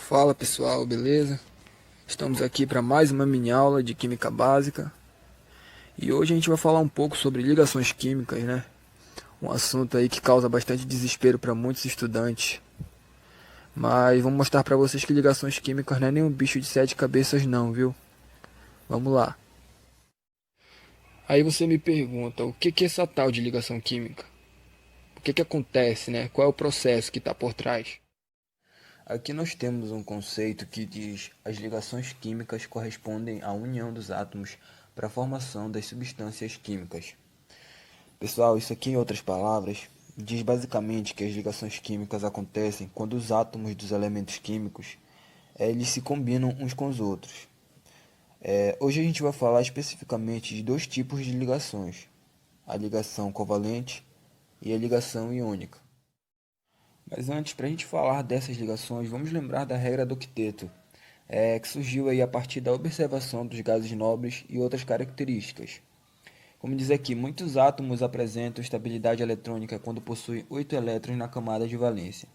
Fala pessoal, beleza? Estamos aqui para mais uma mini aula de Química Básica e hoje a gente vai falar um pouco sobre ligações químicas, né? Um assunto aí que causa bastante desespero para muitos estudantes. Mas vamos mostrar para vocês que ligações químicas não é nenhum bicho de sete cabeças não, viu? Vamos lá. Aí você me pergunta, o que é essa tal de ligação química? O que acontece, né? Qual é o processo que está por trás? Aqui nós temos um conceito que diz as ligações químicas correspondem à união dos átomos para a formação das substâncias químicas. Pessoal, isso aqui em outras palavras diz basicamente que as ligações químicas acontecem quando os átomos dos elementos químicos eles se combinam uns com os outros. Hoje a gente vai falar especificamente de dois tipos de ligações, a ligação covalente e a ligação iônica. Mas antes, para a gente falar dessas ligações, vamos lembrar da regra do octeto, que surgiu aí a partir da observação dos gases nobres e outras características. Como diz aqui, muitos átomos apresentam estabilidade eletrônica quando possuem 8 elétrons na camada de valência.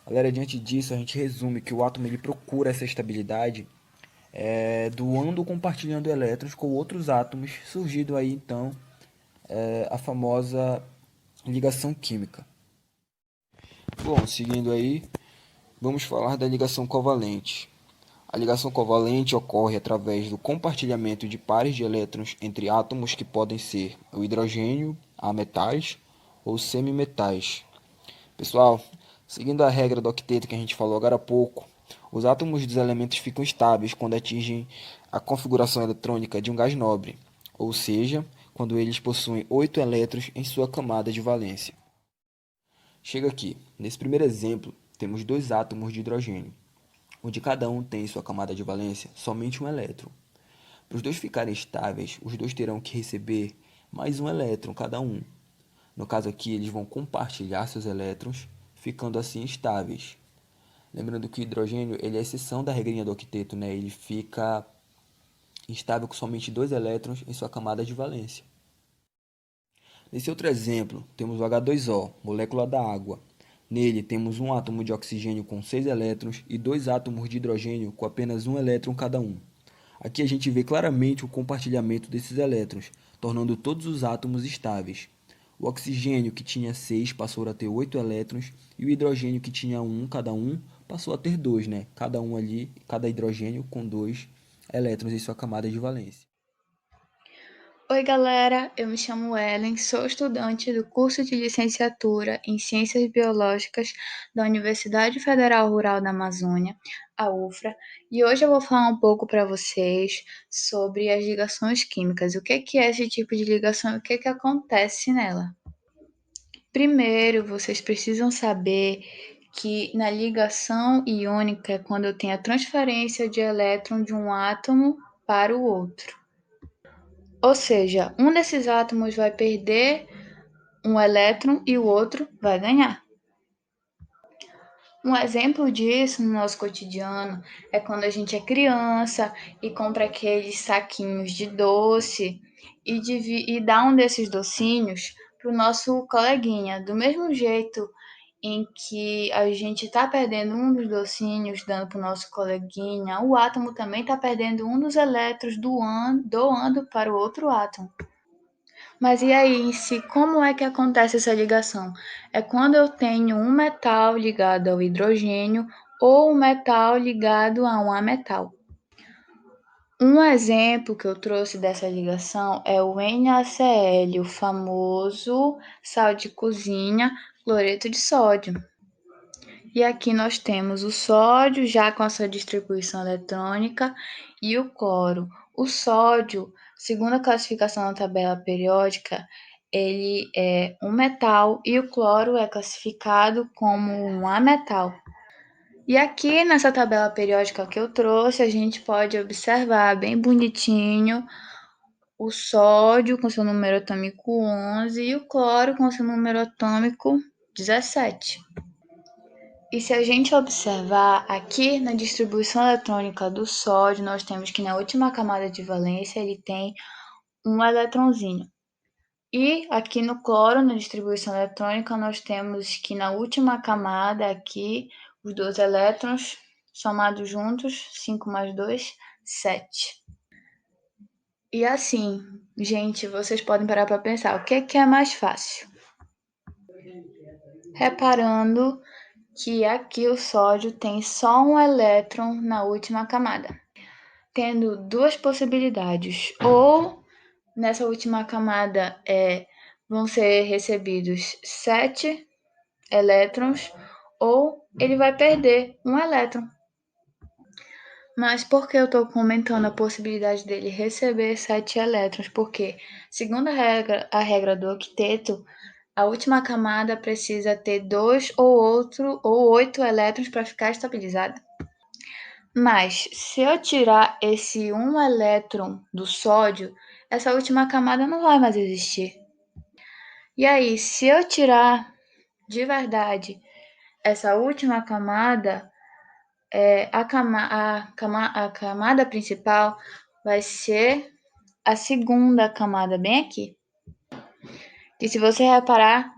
Galera, diante disso, a gente resume que o átomo ele procura essa estabilidade doando ou compartilhando elétrons com outros átomos, surgindo aí então a famosa ligação química. Bom, seguindo aí, vamos falar da ligação covalente. A ligação covalente ocorre através do compartilhamento de pares de elétrons entre átomos que podem ser o hidrogênio, a metais ou semimetais. Pessoal, seguindo a regra do octeto que a gente falou agora há pouco, os átomos dos elementos ficam estáveis quando atingem a configuração eletrônica de um gás nobre, ou seja, quando eles possuem 8 elétrons em sua camada de valência. Chega aqui, nesse primeiro exemplo, temos dois átomos de hidrogênio, onde cada um tem em sua camada de valência somente um elétron. Para os dois ficarem estáveis, os dois terão que receber mais um elétron cada um. No caso aqui, eles vão compartilhar seus elétrons, ficando assim estáveis. Lembrando que o hidrogênio ele é a exceção da regrinha do octeto, né? Ele fica estável com somente dois elétrons em sua camada de valência. Nesse outro exemplo, temos o H2O, molécula da água. Nele, temos um átomo de oxigênio com 6 elétrons e dois átomos de hidrogênio com apenas um elétron cada um. Aqui a gente vê claramente o compartilhamento desses elétrons, tornando todos os átomos estáveis. O oxigênio, que tinha 6, passou a ter 8 elétrons, e o hidrogênio, que tinha um cada um, passou a ter 2, né? Cada um ali, cada hidrogênio com 2 elétrons em sua camada de valência. Oi, galera, eu me chamo Ellen, sou estudante do curso de licenciatura em Ciências Biológicas da Universidade Federal Rural da Amazônia, a UFRA, e hoje eu vou falar um pouco para vocês sobre as ligações químicas, o que é esse tipo de ligação e o que acontece nela. Primeiro, vocês precisam saber que na ligação iônica é quando eu tenho a transferência de elétron de um átomo para o outro. Ou seja, um desses átomos vai perder um elétron e o outro vai ganhar. Um exemplo disso no nosso cotidiano é quando a gente é criança e compra aqueles saquinhos de doce e dá um desses docinhos para o nosso coleguinha. Do mesmo jeito em que a gente está perdendo um dos docinhos dando para o nosso coleguinha, o átomo também está perdendo um dos elétrons doando para o outro átomo. Mas e aí, em si, como é que acontece essa ligação? É quando eu tenho um metal ligado ao hidrogênio ou um metal ligado a um ametal. Um exemplo que eu trouxe dessa ligação é o NaCl, o famoso sal de cozinha, cloreto de sódio. E aqui nós temos o sódio já com a sua distribuição eletrônica e o cloro. O sódio, segundo a classificação na tabela periódica, ele é um metal e o cloro é classificado como um ametal. E aqui nessa tabela periódica que eu trouxe, a gente pode observar bem bonitinho o sódio com seu número atômico 11 e o cloro com seu número atômico 17. E se a gente observar aqui na distribuição eletrônica do sódio, nós temos que na última camada de valência ele tem um elétronzinho. E aqui no cloro, na distribuição eletrônica, nós temos que na última camada aqui os dois elétrons somados juntos, 5 mais 2, 7. E assim, gente, vocês podem parar para pensar, o que é mais fácil? Reparando que aqui o sódio tem só um elétron na última camada, tendo duas possibilidades, ou nessa última camada vão ser recebidos 7 elétrons, ou ele vai perder um elétron. Mas por que eu estou comentando a possibilidade dele receber 7 elétrons? Porque, segundo a regra do octeto, a última camada precisa ter 2 ou 8 elétrons para ficar estabilizada. Mas, se eu tirar esse 1 elétron do sódio, essa última camada não vai mais existir. E aí, se eu tirar de verdade essa última camada, a camada principal vai ser a segunda camada, bem aqui. E se você reparar,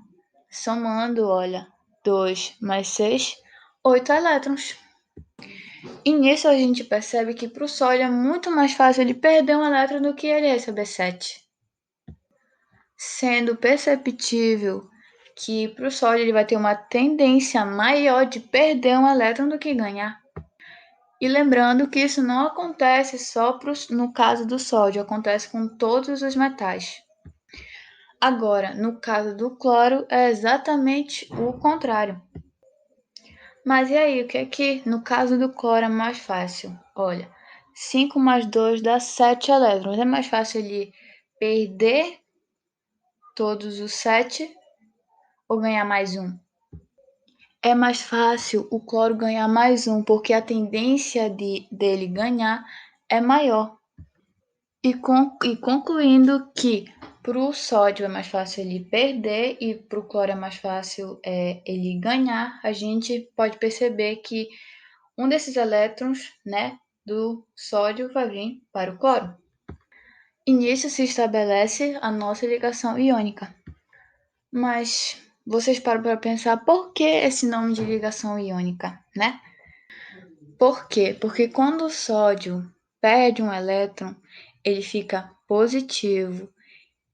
somando, olha, 2 mais 6, 8 elétrons. E nisso a gente percebe que para o sódio é muito mais fácil ele perder um elétron do que ele receber 7. Sendo perceptível que para o sódio ele vai ter uma tendência maior de perder um elétron do que ganhar. E lembrando que isso não acontece só no caso do sódio, acontece com todos os metais. Agora, no caso do cloro, é exatamente o contrário. Mas e aí, o que é que no caso do cloro é mais fácil? Olha, 5 mais 2 dá 7 elétrons. É mais fácil ele perder todos os 7 ou ganhar mais um? É mais fácil o cloro ganhar mais um, porque a tendência dele ganhar é maior. E concluindo que para o sódio é mais fácil ele perder e para o cloro é mais fácil ele ganhar, a gente pode perceber que um desses elétrons, né, do sódio vai vir para o cloro. E nisso se estabelece a nossa ligação iônica. Mas vocês param para pensar por que esse nome de ligação iônica, né? Por quê? Porque quando o sódio perde um elétron, ele fica positivo.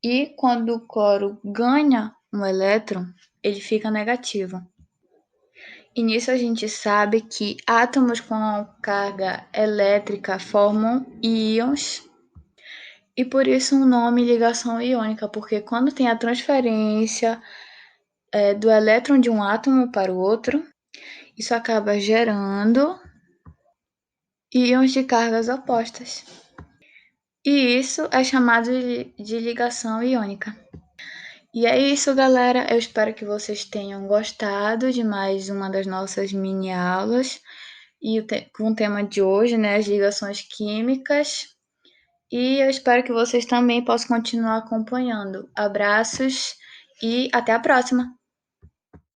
E quando o cloro ganha um elétron, ele fica negativo. E nisso a gente sabe que átomos com carga elétrica formam íons, e por isso o nome ligação iônica, porque quando tem a transferência do elétron de um átomo para o outro, isso acaba gerando íons de cargas opostas. E isso é chamado de ligação iônica. E é isso, galera. Eu espero que vocês tenham gostado de mais uma das nossas mini aulas e com o tema de hoje, né, as ligações químicas. E eu espero que vocês também possam continuar acompanhando. Abraços e até a próxima!